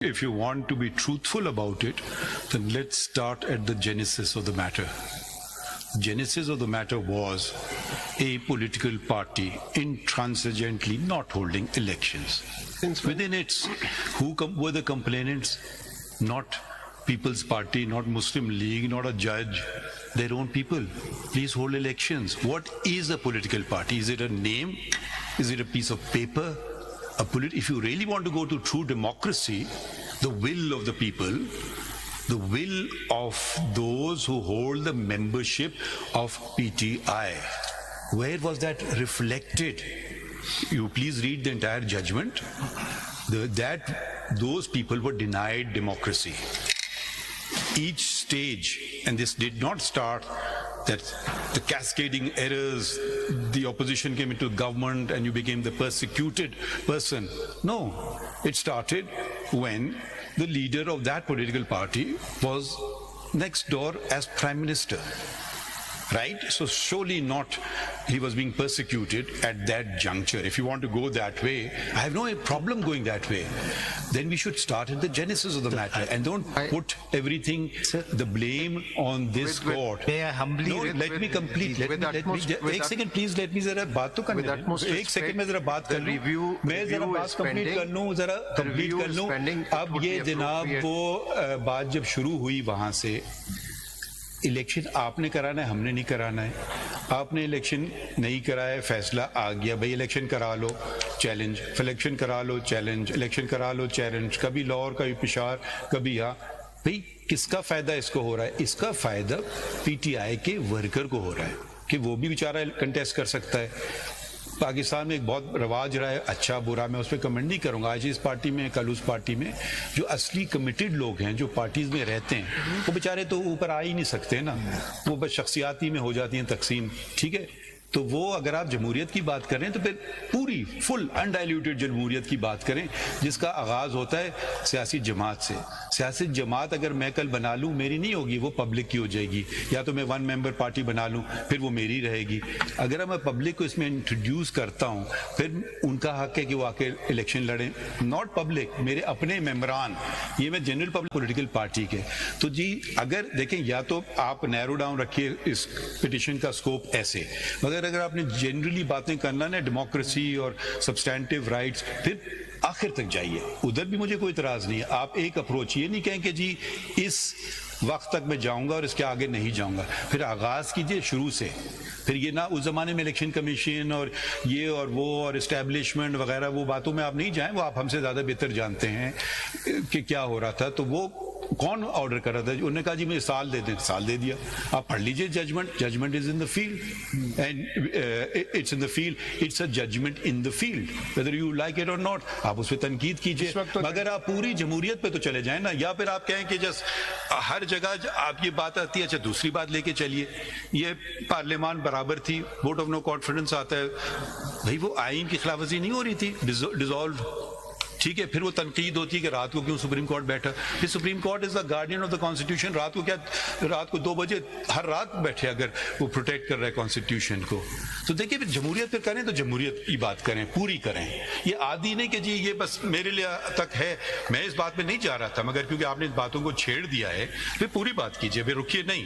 If you want to be truthful about it, then let's start at the genesis of the matter. Genesis of the matter was a political party intransigently not holding elections. Within it, who were the complainants? Not People's Party, not Muslim League, not a judge, their own people. Please hold elections. What is a political party? Is it a name? Is it a piece of paper? If you really want to go to true democracy, the will of the people, the will of those who hold the membership of PTI, where was that reflected? You please read the entire judgment. Those people were denied democracy. Each stage, and this did not start that the cascading errors, the opposition came into government and you became the persecuted person. No, it started when the leader of that political party was next door as prime minister. Right? So surely not he was being persecuted at that juncture. If you want to go that way, I have no problem going that way. Then we should start at the genesis of the matter and don't put everything, the blame on this court. May I humbly... No, let me complete. एक second please, let me जरा बात तो करने दें. एक second में जरा बात कर लूं. मैं जरा बात complete कर लूं, जरा complete कर लूं. अब ये जनाब वो बात जब शुरू हुई वहाँ से, इलेक्शन आपने कराना है, हमने नहीं कराना है. आपने इलेक्शन नहीं कराया, फैसला आ गया भाई इलेक्शन करा लो, चैलेंज, इलेक्शन करा लो, चैलेंज, इलेक्शन करा लो, चैलेंज, कभी लाहौर कभी पिशावर कभी यहाँ. भाई किसका फायदा इसको हो रहा है? इसका फायदा पीटीआई के वर्कर को हो रहा है कि वो भी बेचारा कंटेस्ट कर सकता है. पाकिस्तान में एक बहुत रवाज रहा है, अच्छा बुरा मैं उस पर कमेंट नहीं करूंगा. आज इस पार्टी में कल उस पार्टी में जो असली कमिटेड लोग हैं, जो पार्टीज में रहते हैं, वो बेचारे तो ऊपर आ ही नहीं सकते ना, वो बस शख्सियाती में हो जाती हैं तकसीम. ठीक है, तो वो अगर आप जमहूरियत की बात करें तो फिर पूरी फुल अनडाइल्यूटेड जमहूरियत की बात करें जिसका आगाज होता है सियासी जमात से. सियासी जमात अगर मैं कल बना लूं, मेरी नहीं होगी, वो पब्लिक की हो जाएगी. या तो मैं वन मेंबर पार्टी बना लूं, फिर वो मेरी रहेगी. अगर मैं पब्लिक को इसमें इंट्रोड्यूस करता हूं, फिर उनका हक है कि वो आके इलेक्शन लड़ें. नॉट पब्लिक, मेरे अपने मेंबरान, ये मैं जनरल पब्लिक पॉलिटिकल पार्टी के. तो जी अगर देखें, या तो आप नैरो डाउन रखिए इस पिटिशन का स्कोप ऐसे, मगर अगर आपने जनरली बातें करना ना डेमोक्रेसी और सब्सटैंटिव राइट्स, फिर आखिर तक जाइए. उधर भी मुझे कोई इतराज नहीं है. आप एक अप्रोच, ये नहीं कहें कि जी इस वक्त तक मैं जाऊंगा और इसके आगे नहीं जाऊंगा. फिर आगाज कीजिए शुरू से. फिर ये ना उस जमाने में इलेक्शन कमीशन और ये और वो और एस्टेब्लिशमेंट वगैरह, वो बातों में आप नहीं जाएं, वो आप हमसे ज्यादा बेहतर जानते हैं कि क्या हो रहा था. तो वो कौन ऑर्डर कर रहा था? उन्होंने कहा जी मुझे साल दे दें, साल दे दिया. आप पढ़ लीजिए judgement. Judgement is in the field and it's in the field. It's a judgement in the field, whether you like it or not. आप उस पर तनकीद कीजिए, मगर आप पूरी जमहूरियत पे तो चले जाएं ना. या फिर आप कहें कि जस्ट हर जगह आप ये बात आती है, अच्छा दूसरी बात लेके चलिए. ये पार्लियामान बराबर थी, वोट ऑफ नो कॉन्फिडेंस आता है, भाई वो आइन की खिलाफवर्जी नहीं हो रही थी, डिसॉल्व. ठीक है, फिर वो तनकीद होती है कि रात को क्यों सुप्रीम कोर्ट बैठा. फिर supreme court is the guardian of the constitution. रात को क्या, रात को 2 बजे हर रात बैठे अगर वो प्रोटेक्ट कर रहा है कॉन्स्टिट्यूशन को. तो देखिए, फिर जमहूरियत पर करें तो जमहूरियत की बात करें, पूरी करें. ये आदि नहीं कि जी ये बस मेरे लिए तक है, मैं इस बात में नहीं जा रहा था, मगर क्योंकि आपने इस बातों को छेड़ दिया है, फिर पूरी बात कीजिए, फिर रुकिए नहीं.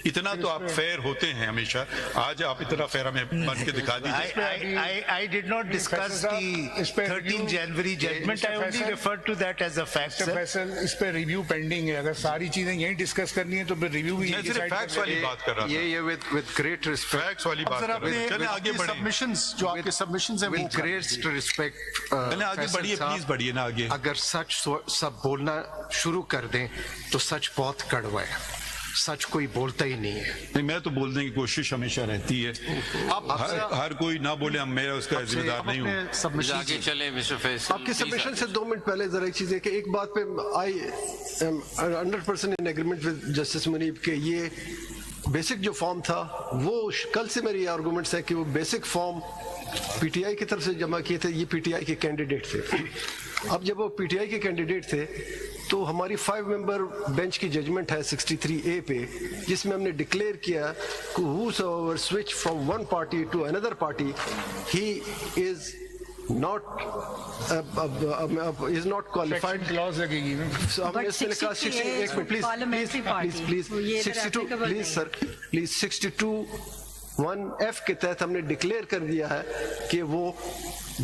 इतना तो आप फेयर होते हैं हमेशा, आज आप इतना फेयर हमें बन के दिखा दीजिए. I did not discuss the 13 January judgment. I only referred to that as a fact, sir. Faisal इस पे रिव्यू पेंडिंग है. अगर सारी चीजें यहीं डिस्कस करनी है तो फिर रिव्यू भी मैं सिर्फ फैक्ट्स वाली बात कर रहा था. ये with great respect. फैक्ट्स वाली बात कर रहा था. चलें आगे बढ़ें. सबमिशंस जो आपके सबमिशंस हैं, With great respect. चलें आगे बढ़िए, प्लीज बढ़िए ना आगे. अगर सच सब बोलना शुरू कर दें तो सच बहुत कड़वा है. सच कोई बोलता ही नहीं है. नहीं, मैं तो बोलने की कोशिश हमेशा रहती है. हर कोई ना बोले, हम मेरा उसका जिम्मेदार नहीं हूँ. आगे चले मिस्टर फैसल. आपके सबमिशन से 2 मिनट पहले जरा एक चीज है कि एक बात पे I am 100% in agreement with justice Munib के ये बेसिक जो फॉर्म था, वो कल से मेरी आर्गूमेंट्स है कि वो बेसिक फॉर्म पीटीआई की तरफ से जमा किए थे. ये पीटीआई के कैंडिडेट थे. अब जब वो पीटीआई के कैंडिडेट थे तो हमारी 5 मेंबर बेंच की जजमेंट है 63A पे, जिसमें हमने डिक्लेयर किया कि whosoever switch from one party to another party, he is not is not qualified. Clause लगेगी ना. So, हमने इसमें लिखा 60 एक minute please 62 please sir please 62(1)(f) के तहत हमने डिक्लेयर कर दिया है कि वो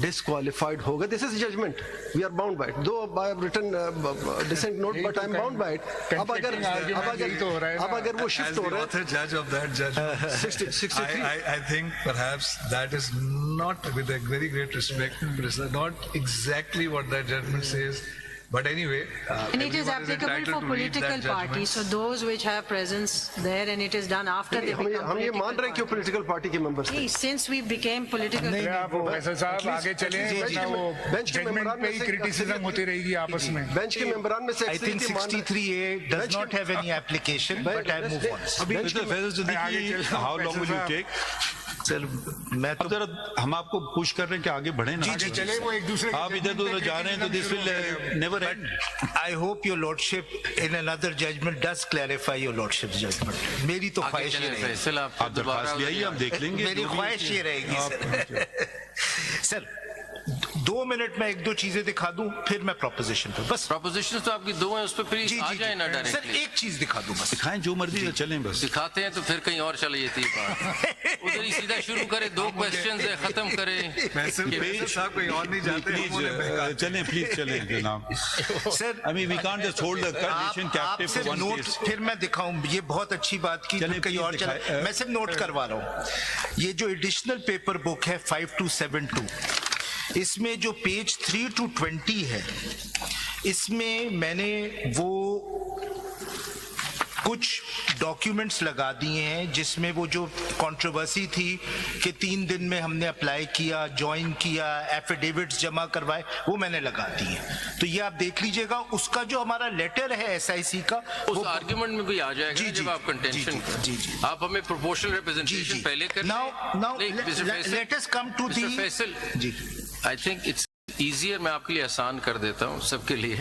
disqualified होगा. This is judgment. We are bound by it. Though I have written dissent note, but I am bound by it. अब अगर वो shift हो रहा है. Author judge of that judgment. 63. I think perhaps that is not, with a very great respect, but it's not exactly what that judgment says. But anyway, And it is everyone applicable entitled for to read that political judgment. parties, so those which have presence there and it is done after they become हम ये मान रहे हैं कि वो political political party के members थे. parties. Since we became political नहीं, आप फैसल साहब आगे चले, वरना वो bench के जजमेंट मेंबरान पे में ही से क्रिटिसिज्म होती रहेगी आपस में. बेंच के मेंबरान में से I think अक्सरियत ये मान रहे हैं. 63A does not have any application, but I move on. Mr. Faisal Siddiqui, how long will you take? Sir, मैं अब तो जरा हम आपको पुश कर रहे हैं कि आगे बढ़े ना. आगे चले, वो एक दूसरे के आप इधर उधर जा रहे हैं तो this will never and. I hope your lordship in another judgment does clarify your lordship's judgment. मेरी तो आगे ख्वाहिश ये चले रहेगी. फैसल आप दोबारा दरखास्त ले आइए, हम देख लेंगे. मेरी जो भी ख्वाहिश ये रहेगी सर. 2 मिनट में 1-2 चीजें दिखा दूं, फिर मैं प्रोपोजिशन पे बस. प्रोपोजिशन तो आपकी दो हैं, उस पर प्लीज आ जाए ना सर डायरेक्टली. एक चीज दिखा दूं बस. दिखाएं जो मर्जी है, चलें बस. दिखाते हैं तो फिर कहीं और चले जाती है बात. उधर ही सीधा शुरू करे, 2 क्वेश्चन है खत्म करे. Faisal साहब कोई और नहीं जाते. प्लीज चलें, प्लीज चलें जनाब. Sir I mean, we can't just hold the nation captive आपसे for one नोट case. फिर मैं दिखाऊं, ये बहुत अच्छी बात की. चलिए, कहीं और please चला, दिखाएं. मैं सिर्फ नोट करवा रहा हूं. ये जो एडिशनल पेपर बुक है 5272, इसमें जो पेज 3 to 20 है, इसमें मैंने वो कुछ डॉक्यूमेंट्स लगा दिए हैं जिसमें वो जो कंट्रोवर्सी थी कि 3 दिन में हमने अप्लाई किया, ज्वाइन किया, एफिडेविट्स जमा करवाए, वो मैंने लगा दिए. तो ये आप देख लीजिएगा. उसका जो हमारा लेटर है एसआईसी का, उस आर्ग्यूमेंट में भी आ जाएगा जी, जब आप कंटेंशन जी. आप हमें प्रोपोर्शनल रिप्रेजेंटेशन पहले कर Now let us come to Mr. the Faisal, जी. आई थिंक इट्स इजियर, मैं आपके लिए आसान कर देता हूँ सबके लिए.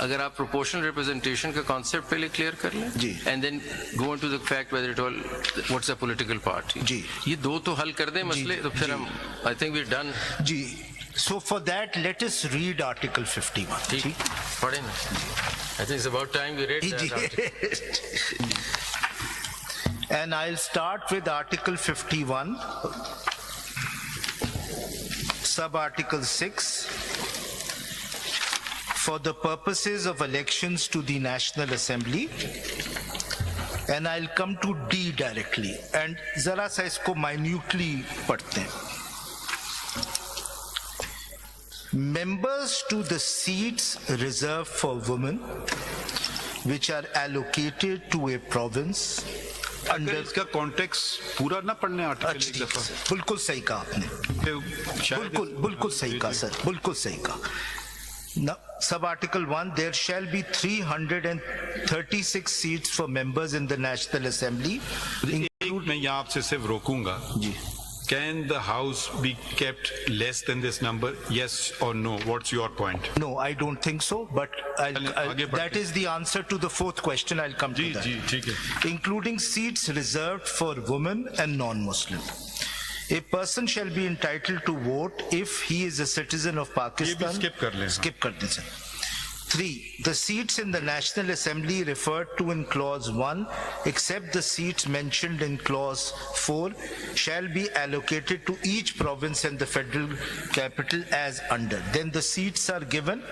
अगर आप प्रोपोर्शनल रिप्रेजेंटेशन का कॉन्सेप्ट पहले क्लियर कर लें जी. And then go into the fact whether it all what's a political party. जी. ये दो तो हल कर दें मसले, तो फिर हम आई थिंक वी डन. जी. So for that, let us read Article 51. ठीक, पढ़े ना. I think it's about time we read जी. And I'll start with Article 51, Sub-Article 6. For the purposes of elections to the National Assembly, and I'll come to D directly, and zara sa isko minutely padhte hain. Members to the seats reserved for women which are allocated to a province अगर under इसका context पूरा ना पढ़ने article एक दफा. बिल्कुल सही कहा आपने. बिल्कुल सही कहा सर, बिल्कुल सही कहा. Now, sub-article 1, there shall be 336 seats for members in the National Assembly. मैं यहाँ आपसे सिर्फ रोकूंगा. जी. Can the house be kept less than this number? Yes or no? What's your point? No, I don't think so, but आगे बढ़ते that is the answer to the 4th question. I'll come to that. जी ठीक है. Including seats reserved for women and non-Muslim. A person shall be entitled to vote if he is a citizen of Pakistan. skip कर लें. Skip कर दें sir. 3. The seats in the National Assembly referred to in Clause 1, except the seats mentioned in Clause 4, shall be allocated to each province and the federal capital as under. Then the seats are given.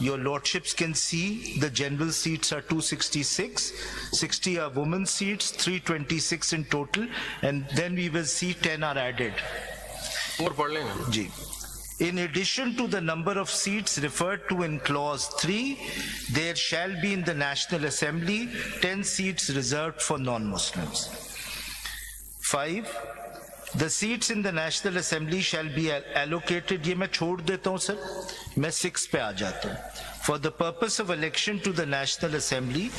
Your lordships can see the general seats are 266, 60 are women's seats, 326 in total, and then we will see 10 are added. और पढ़ लेंगे. Ji. In addition to the number of seats referred to in Clause 3, there shall be in the National Assembly 10 seats reserved for non-Muslims. 5. The seats in the National Assembly shall be allocated. ये मैं छोड़ देता हूँ sir, मैं 6 पे आ जाता हूँ. For the purpose of election to the National Assembly,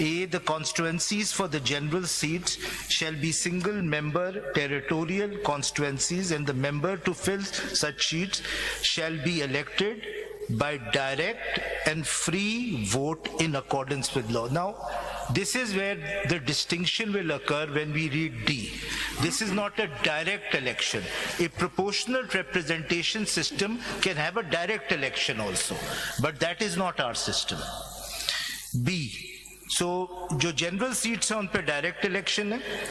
A, the constituencies for the general seats shall be single-member territorial constituencies, and the member to fill such seats shall be elected by direct and free vote in accordance with law. Now, this is where the distinction will occur when we read D. This is not a direct election. A proportional representation system can have a direct election also, but that is not our system. B, so जो general seats हैं उन पे direct election है,